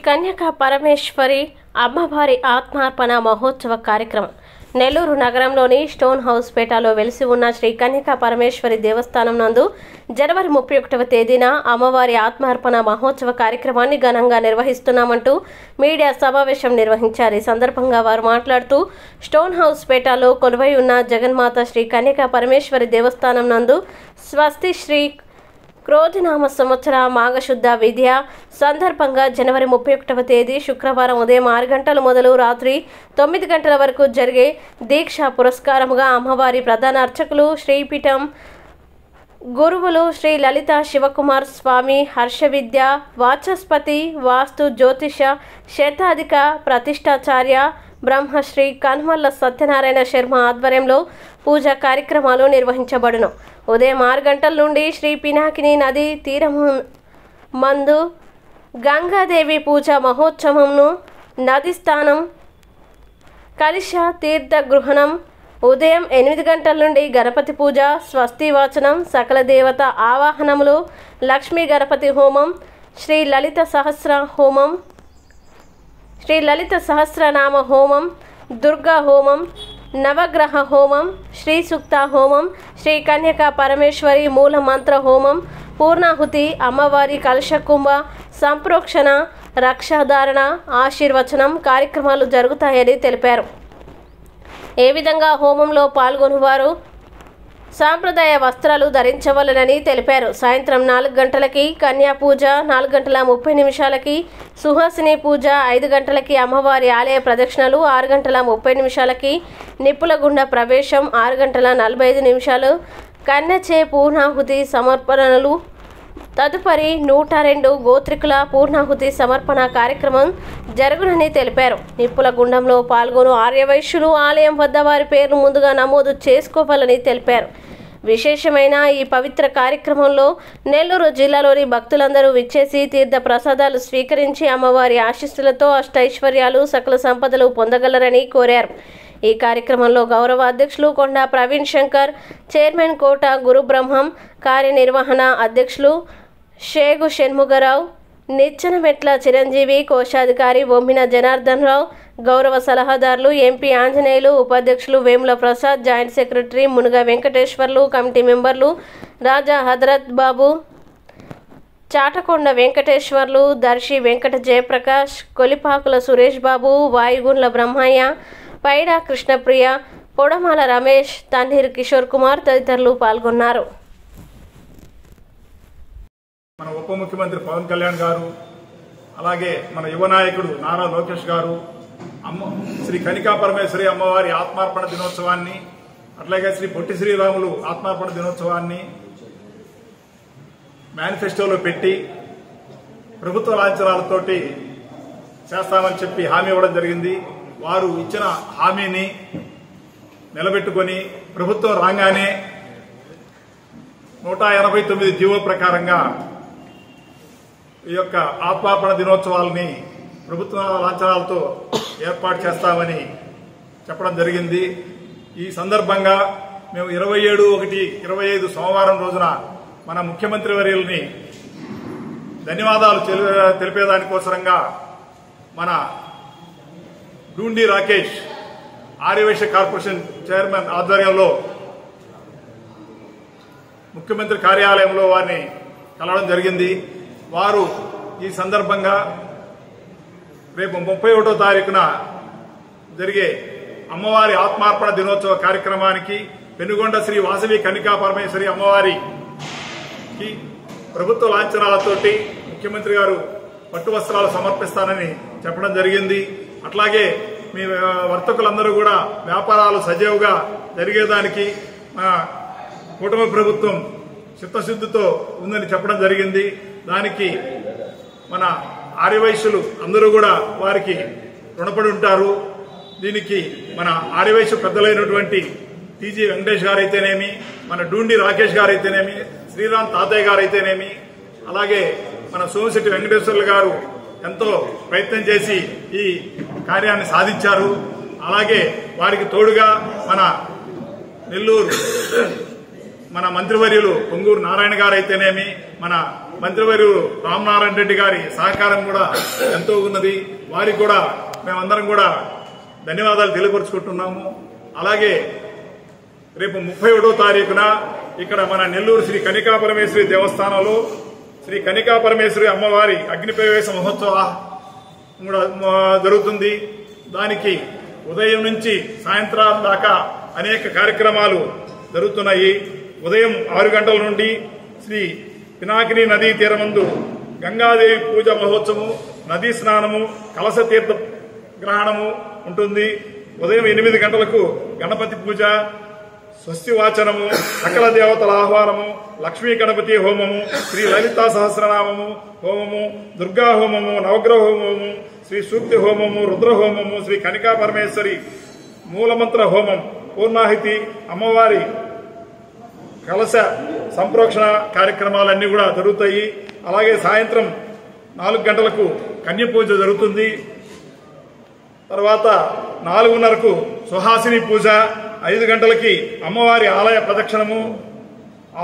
కన్యకా పరమేశ్వరి అమ్మవారి ఆత్మార్పణ మహోత్సవ కార్యక్రమం నెల్లూరు నగరంలోని స్టోన్ హౌస్ పేటలో వెలిసి ఉన్న శ్రీ కన్యకా పరమేశ్వరి దేవస్థానం నందు జనవరి 31వ తేదీన అమ్మవారి ఆత్మార్పణ మహోత్సవ కార్యక్రమాన్ని ఘనంగా నిర్వహిస్తున్నామంటూ మీడియా సమావేశం నిర్వహించారు। ఈ సందర్భంగా వారు మాట్లాడుతూ స్టోన్ హౌస్ పేటలో కొలువై ఉన్న జగన్మాత శ్రీ కన్యకా పరమేశ్వరి దేవస్థానం నందు స్వస్తి శ్రీ క్రోధినామ సంవత్సర మాఘశుద్ధ విద్య సందర్భంగా జనవరి 31వ తేదీ శుక్రవారం ఉదయం 6 గంటల మొదలు రాత్రి 9 గంటల వరకు జరిగే దీక్ష పురస్కారముగా అమ్మవారి ప్రధాన అర్చకులు శ్రీపీఠం గురువులు శ్రీ లలిత శివకుమార్ స్వామి హర్ష విద్య వాచస్పతి వాస్తు జ్యోతిష శతాధిక ప్రతిష్టాచార్య బ్రహ్మశ్రీ కనుమల్ల సత్యనారాయణ శర్మ ఆధ్వర్యంలో పూజా కార్యక్రమాలు నిర్వహించబడును। ఉదయం 6 గంటల నుండి శ్రీ పినాకిని నది తీరము మందు గంగాదేవి పూజ మహోత్సవంను నది స్థానం కలిశ తీర్థ గృహణం ఉదయం 8 గంటల నుండి గణపతి పూజ స్వస్తి వాచనం సకల దేవత ఆవాహనములు లక్ష్మీ గణపతి హోమం శ్రీ లలిత సహస్రనామ హోమం దుర్గా హోమం నవగ్రహ హోమం శ్రీ సూక్త హోమం శ్రీ కన్యకా పరమేశ్వరి మూల మంత్ర హోమం పూర్ణాహుతి అమ్మవారి కలశకుంభ సంప్రోక్షణ రక్షాధారణ ఆశీర్వచనం కార్యక్రమాలు జరుగుతాయని తెలిపారు। ఏ విధంగా హోమంలో పాల్గొనేవారు సాంప్రదాయ వస్త్రాలు ధరించవలెనని తెలిపారు। సాయంత్రం 4 గంటలకి కన్యా పూజ 4 గంటల 30 నిమిషాలకి సుహాసిని పూజ 5 గంటలకి అమ్మవారి ఆలయ ప్రదక్షిణలు 6 గంటల 30 నిమిషాలకి నిప్పుల గుండ ప్రవేశం 6 గంటల 45 నిమిషాలు కన్యచే పూర్ణాహుతి సమర్పణలు తదుపరి 102 గోత్రికుల పూర్ణాహుతి సమర్పణ కార్యక్రమం జరుగునని తెలిపారు। నిప్పుల గుండంలో పాల్గొను ఆర్యవైశ్యులు ఆలయం వద్ద వారి పేర్లు ముందుగా నమోదు చేసుకోవాలని తెలిపారు। విశేషమైన ఈ పవిత్ర కార్యక్రమంలో నెల్లూరు జిల్లాలోని భక్తులందరూ విచ్చేసి తీర్థ ప్రసాదాలు స్వీకరించి అమ్మవారి ఆశీస్సులతో అష్టైశ్వర్యాలు సకల సంపదలు పొందగలరని కోరారు। ఈ కార్యక్రమంలో గౌరవ అధ్యక్షులు కొండా ప్రవీణ్ శంకర్, చైర్మన్ కోట గురుబ్రహ్మం, కార్యనిర్వహణ అధ్యక్షులు షేగు షణ్ముగరావు, నిచ్చెనమెట్ల చిరంజీవి, కోశాధికారి బొమ్మిన జనార్దన్ రావు, గౌరవ సలహాదారులు ఎంపీ ఆంజనేయులు, ఉపాధ్యక్షులు Vemula Prasad, joint secretary Munuga Venkateswarlu, committee మెంబర్లు రాజా హజరత్ బాబు, చాటకొండ వెంకటేశ్వర్లు, దర్శి వెంకట జయప్రకాష్, కొలిపాకుల సురేష్ బాబు, వాయుగుండ్ల బ్రహ్మయ్య, పైడా కృష్ణప్రియ, పొడమాల రమేష్, తన్నీరు కిషోర్ కుమార్ తదితరులు పాల్గొన్నారు। మన ఉప ముఖ్యమంత్రి పవన్ కళ్యాణ్ గారు, అలాగే మన యువ నాయకుడు నారా లోకేష్ గారు శ్రీ కన్యకా పరమేశ్వరి అమ్మవారి ఆత్మార్పణ దినోత్సవాన్ని, అట్లాగే శ్రీ పొట్టి శ్రీరాములు ఆత్మార్పణ దినోత్సవాన్ని మేనిఫెస్టోలో పెట్టి ప్రభుత్వ లాంఛనాలతోటి చేస్తామని చెప్పి హామీ ఇవ్వడం జరిగింది। వారు ఇచ్చిన హామీని నిలబెట్టుకొని ప్రభుత్వం రాగానే 189 జీవో ప్రకారంగా ఈ యొక్క ఆత్మార్పణ దినోత్సవాలని ప్రభుత్వ లాంఛనాలతో ఏర్పాటు చేస్తామని చెప్పడం జరిగింది। ఈ సందర్భంగా మేము 27/1/25 సోమవారం రోజున మన ముఖ్యమంత్రి వర్యుల్ని ధన్యవాదాలు తెలిపేదానికోసరంగా మన డూండి రాకేష్ ఆర్యవైశ్య కార్పొరేషన్ చైర్మన్ ఆధ్వర్యంలో ముఖ్యమంత్రి కార్యాలయంలో వారిని కలవడం జరిగింది। వారు ఈ సందర్భంగా రేపు 31వ తారీఖున జరిగే అమ్మవారి ఆత్మార్పణ దినోత్సవ కార్యక్రమానికి పెనుగొండ శ్రీ వాసవి కన్యకా పరమేశ్వరి అమ్మవారికి ప్రభుత్వ లాంఛనాలతోటి ముఖ్యమంత్రి గారు పట్టు వస్త్రాలు సమర్పిస్తానని చెప్పడం జరిగింది। అట్లాగే మీ వర్తకులందరూ కూడా వ్యాపారాలు సజీవుగా జరిగేదానికి మన కూటమి ప్రభుత్వం చిత్తశుద్ధితో ఉందని చెప్పడం జరిగింది। దానికి మన ఆర్యవైశ్యులు అందరూ కూడా వారికి రుణపడి ఉంటారు। దీనికి మన ఆర్యవైశ్య పెద్దలైనటువంటి టీజీ వెంకటేష్ గారు అయితేనేమి, మన డూండి రాకేష్ గారు అయితేనేమి, శ్రీరామ్ తాతయ్య గారు అయితేనేమి, అలాగే మన సోమిశెట్టి వెంకటేశ్వర్లు గారు ఎంతో ప్రయత్నం చేసి ఈ కార్యాన్ని సాధించారు। అలాగే వారికి తోడుగా మన నెల్లూరు మన మంత్రివర్యులు పొంగూరు నారాయణ గారు అయితేనేమి, మన మంత్రివర్యులు రామనారాయణ రెడ్డి గారి సహకారం కూడా ఎంతో ఉన్నది. వారికి కూడా మేమందరం కూడా ధన్యవాదాలు తెలియపరుచుకుంటున్నాము. అలాగే రేపు 31వ తారీఖున ఇక్కడ మన నెల్లూరు శ్రీ కనికాపరమేశ్వరి దేవస్థానంలో శ్రీ కనికాపరమేశ్వరి అమ్మవారి అగ్నిప్రవేశ మహోత్సవం కూడా జరుగుతుంది. దానికి ఉదయం నుంచి సాయంత్రం దాకా అనేక కార్యక్రమాలు జరుగుతున్నాయి. ఉదయం 6 గంటల నుండి శ్రీ పినాకిని నదీ తీరమందు గంగాదేవి పూజ మహోత్సవం, నదీ స్నానము, కలశ తీర్థ గ్రహణము ఉంటుంది. ఉదయం 8 గంటలకు గణపతి పూజ, స్వస్తి వాచనము, సకల దేవతల ఆహ్వానము, లక్ష్మీ గణపతి హోమము, శ్రీ లలితా సహస్రనామము హోమము, దుర్గా హోమము, నవగ్రహ హోమము, శ్రీ సూక్తి హోమము, రుద్ర హోమము, శ్రీ కనికా పరమేశ్వరి మూలమంత్ర హోమం, పూర్ణాహితి, అమ్మవారి కలశ సంప్రోక్షణ కార్యక్రమాలన్నీ కూడా జరుగుతాయి. అలాగే సాయంత్రం 4 గంటలకు కన్య పూజ జరుగుతుంది. తర్వాత 4:30కు సుహాసిని పూజ, 5 గంటలకి అమ్మవారి ఆలయ ప్రదక్షిణము,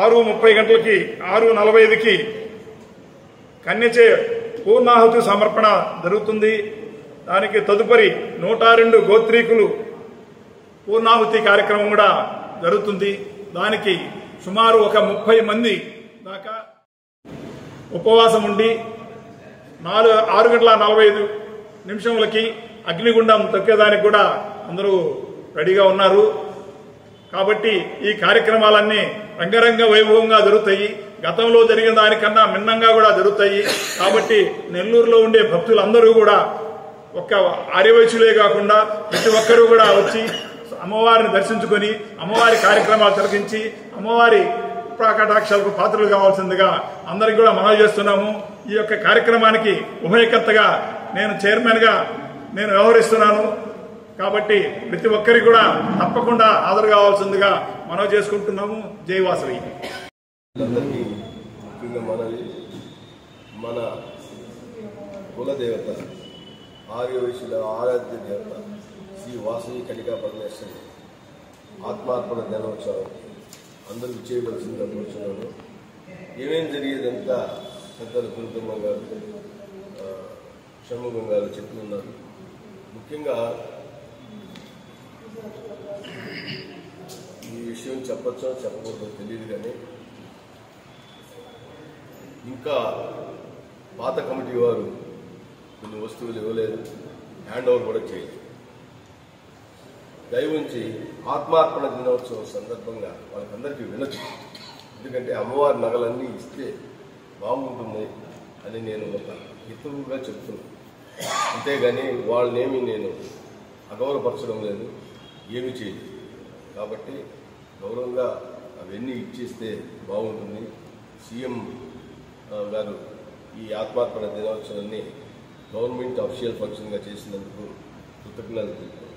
6:30 గంటలకి 6:45కి కన్యచే పూర్ణాహుతి సమర్పణ జరుగుతుంది. దానికి తదుపరి 102 గోత్రీకులు పూర్ణాహుతి కార్యక్రమం కూడా జరుగుతుంది. దానికి సుమారు ఒక 30 మంది దాకా ఉపవాసం ఉండి 6:45 అగ్నిగుండం తొక్కేదానికి కూడా అందరూ రెడీగా ఉన్నారు. కాబట్టి ఈ కార్యక్రమాలన్నీ రంగరంగ వైభవంగా జరుగుతాయి. గతంలో జరిగిన దానికన్నా భిన్నంగా కూడా జరుగుతాయి. కాబట్టి నెల్లూరులో ఉండే భక్తులందరూ కూడా ఒక్క ఆర్యవైశ్యులే కాకుండా ప్రతి ఒక్కరూ కూడా వచ్చి అమ్మవారిని దర్శించుకొని అమ్మవారి కార్యక్రమాలు తిలకించి అమ్మవారి కటాక్షాలకు పాత్రలు కావాల్సిందిగా అందరికి కూడా మనవి చేస్తున్నాము. ఈ యొక్క కార్యక్రమానికి ఉభయకర్తగా నేను చైర్మన్ గా నేను వ్యవహరిస్తున్నాను. కాబట్టి ప్రతి ఒక్కరికి కూడా తప్పకుండా హాజరు కావాల్సిందిగా మనవి చేసుకుంటున్నాము. జై వాసవి. మన కులదేవత ఆర్యవైశ్యుల ఆరాధ్య దేవత శ్రీ వాసవి కనికా పరమేశ్వరి ఆత్మార్పణ దినోత్సవం అందరికీ చేయవలసిందిగా కూర్చున్నాను. ఏమేం జరిగేదంతా పెద్దలు కుటుంబం గారు, షణ్ముఖం గారు చెప్తున్నారు. ముఖ్యంగా ఈ విషయం చెప్పచ్చో చెప్పకూడదో తెలియదు, కానీ ఇంకా పాత కమిటీ వారు కొన్ని వస్తువులు ఇవ్వలేదు, హ్యాండ్ ఓవర్ కూడా చేయలేదు. దయవుంచి ఆత్మార్పణ దినోత్సవం సందర్భంగా వాళ్ళకందరికీ వినొచ్చు. ఎందుకంటే అమ్మవారి నగలన్నీ ఇస్తే బాగుంటుంది అని నేను ఒక హితవుగా చెప్తున్నాను. అంతేగాని వాళ్ళనేమి నేను అగౌరవపరచడం లేదు, ఏమి చేయలేదు. కాబట్టి గౌరవంగా అవన్నీ ఇచ్చేస్తే బాగుంటుంది. సీఎం గారు ఈ ఆత్మార్పణ దినోత్సవాన్ని గవర్నమెంట్ అఫీషియల్ ఫంక్షన్గా చేసినందుకు కృతజ్ఞతలు తెలుపుతున్నాను.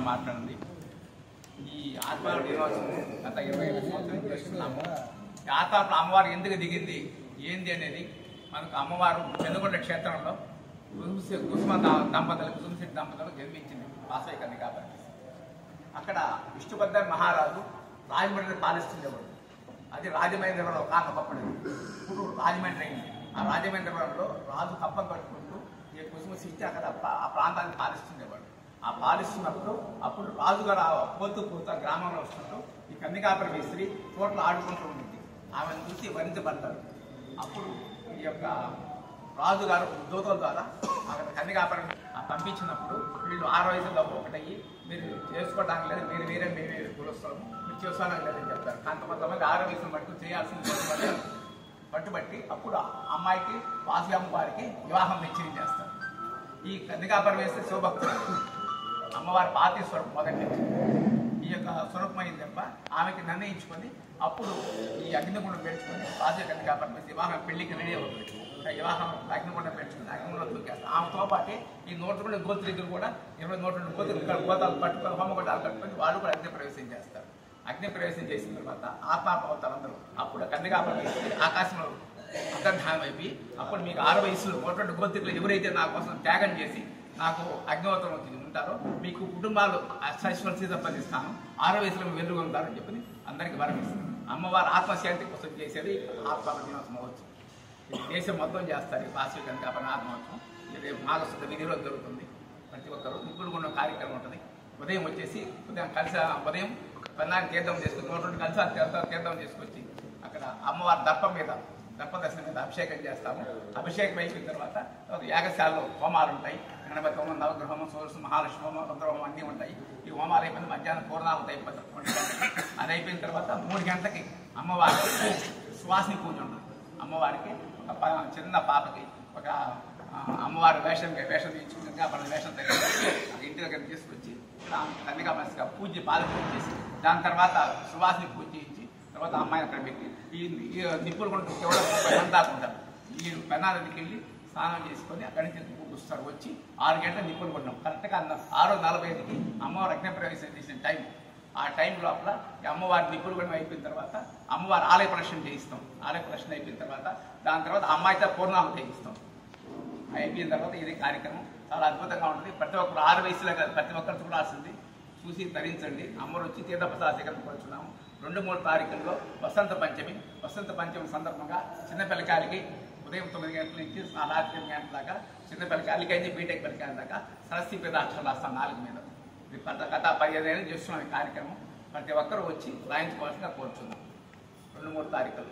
మాట్లాడింది ఈ ఆత్మార్పణ దినోత్సవం గత 25 సంవత్సరాలు చేస్తున్నాము. ఈ ఆత్మార్పణ అమ్మవారు ఎందుకు దిగింది ఏంది అనేది మనకు అమ్మవారు చంద్రకొండ క్షేత్రంలో కుసుమశెట్టి దంపతులు జన్మించింది వాసవి కన్నికా పరమేశ్వరి. అక్కడ విష్ణుభద్ర మహారాజు రాజమండ్రిని పాలిస్తుండేవాడు. అది రాజమహేంద్రవరం కాకపప్పటి ఇప్పుడు రాజమండ్రి అయింది. ఆ రాజమహేంద్రవరంలో రాజు కప్పం కట్టుకుంటూ ఈ కుసుమశెట్టి అక్కడ ఆ ప్రాంతాన్ని పాలిస్తుండేవాడు. ఆ పాలిస్తున్నప్పుడు అప్పుడు రాజుగారు పోతూ గ్రామంలో వస్తుంటూ ఈ కన్నికా పరమేశ్వరి తోటలు ఆడుకుంటూ ఉండింది. ఆమెను చూసి వరించబడ్డారు. అప్పుడు ఈ యొక్క రాజుగారు దూతల ద్వారా అక్కడ కన్నికా పరమేశ్వరి పంపించినప్పుడు వీళ్ళు 6 వయసులో ఒకటయ్యి మీరు చేసుకోవడానికి లేదు, మీరు వేరే మేమే కులుస్తాము, మీరు చేసుకోవడానికి లేదని చెప్తారు. కొంతమంది 6 వయసును బట్టి చేయాల్సింది పట్టుబట్టి అప్పుడు అమ్మాయికి వాసవి అమ్మవారికి వివాహం నిశ్చయం చేస్తారు. ఈ కన్నికా పరమేశ్వరి శివభక్తులు అమ్మవారి పాతి స్వరూపం మొదటి నుంచి ఈ యొక్క స్వరూపమైంది తప్ప ఆమెకి నిర్ణయించుకొని అప్పుడు ఈ అగ్నిగుండం పెంచుకొని వాసవి కన్నికా పరమేశ్వరి వివాహం పెళ్లికి రెడీ అవుతుంది. వివాహం అగ్నిగుండం పెంచుకుని అగ్నిగుండం దూకేస్తారు. ఆమెతో పాటే ఈ 102 గోత్రీకులు కూడా 102 గోత్రీకులు గోతాలు పట్టుకొని హోమగొట్టాలు కట్టుకొని వాళ్ళు కూడా అగ్ని ప్రవేశం చేస్తారు. అగ్ని ప్రవేశం చేసిన తర్వాత ఆత్మాపవతారందరూ అప్పుడు కన్నికా పరమేశ్వరి ఆకాశంలో అంతర్ధానం అయిపోయి అప్పుడు మీకు 6 వయసులో 102 గోత్రీకులు ఎవరైతే నా కోసం త్యాగం చేసి నాకు అగ్నిహోత్రం ఉంటారో మీకు కుటుంబాలు సైశ్వర్యం సంపాదిస్తాను, 6 వయసులో వెలుగు ఉంటారని చెప్పి అందరికీ వరం ఇస్తున్నాను. అమ్మవారి ఆత్మశాంతి కోసం చేసేది ఆత్మహత్య దినోత్సవం మహోత్సవం. ఇది దేశం మొత్తం చేస్తారు. ఈ వాసవి కనకాపరమ ఆత్మహోత్సవం ఇది మాఘశుద్ధ విధి రోజు జరుగుతుంది. ప్రతి ఒక్కరు నిప్పులు గుండం కార్యక్రమం ఉంటుంది. ఉదయం వచ్చేసి ఉదయం పెన్నాన్ని తీర్థం చేసుకుని 102 కలశాలు తీర్థం చేసుకొచ్చి అక్కడ అమ్మవారి దర్పదర్శనం మీద అభిషేకం చేస్తాము. అభిషేకం అయిపోయిన తర్వాత యాగశాలలో హోమాలు ఉంటాయి. గణపతి హోమం, నవగ్రహ హోమం, సూర్య మహాలక్ష్మి హోమం, రుద్రహోమం అన్నీ ఉంటాయి. ఈ హోమాలు అయిపోయింది. మధ్యాహ్నం పూర్ణాహుతి అయిపోతుంది. అది అయిపోయిన తర్వాత 3 గంటలకి అమ్మవారికి సువాసిని పూజ ఉంటుంది. అమ్మవారికి ఒక చిన్న పాపకి ఒక అమ్మవారి వేషం తీయించుకుంటే అప్పుడు వేషం తగ్గి ఇంటి దగ్గర తీసుకొచ్చి తల్లిగా మంచిగా పూజ పాదపూజ చేసి దాని తర్వాత సువాసిని పూజ చేయించి తర్వాత అమ్మాయిని అక్కడ పెట్టి ఈ నిప్పులు కూడా కేవలం 30 మంది దాకా ఉంటారు. ఈ పెన్నాలకి వెళ్ళి స్నానం చేసుకొని అక్కడి నుంచి వస్తారు. వచ్చి 6 గంటల నిప్పులు కొట్టినాం. కరెక్ట్గా 6:45కి అమ్మవారు అగ్నిప్రవేశం చేసిన టైం. ఆ టైం లోపల అమ్మవారి నిప్పులు కూడా అయిపోయిన తర్వాత అమ్మవారి ఆలయ ప్రదక్షిణ చేయిస్తాం. ఆలయ ప్రదక్షిణ అయిపోయిన తర్వాత దాని తర్వాత అమ్మాయితో పూర్ణాహుతి చేయిస్తాం. అయిపోయిన తర్వాత ఇది కార్యక్రమం చాలా అద్భుతంగా ఉంటుంది. ప్రతి ఒక్కరు 6 వయసులో కాదు, ప్రతి ఒక్కరు చూడాల్సింది. చూసి తరించండి. అమ్మవారు వచ్చి తీర్థప్రసాద స్వీకరణ కూర్చున్నాము. 2-3 తారీఖుల్లో వసంత పంచమి సందర్భంగా చిన్నపిల్లకాయలకి ఉదయం 9 గంటల నుంచి రాత్రి 8 గంటల దాకా చిన్నపిల్లకాయలకి అయితే బీటెక్ పిల్లకాయల దాకా సరస్వతి పేదాక్షరాలు రాస్తాం 4 మీద. ఇది గత 15 ఏళ్ళు చేస్తున్నాం ఈ కార్యక్రమం. ప్రతి ఒక్కరూ వచ్చి రాయించుకోవాల్సిందిగా కోరుచున్నాం. 2-3 తారీఖులు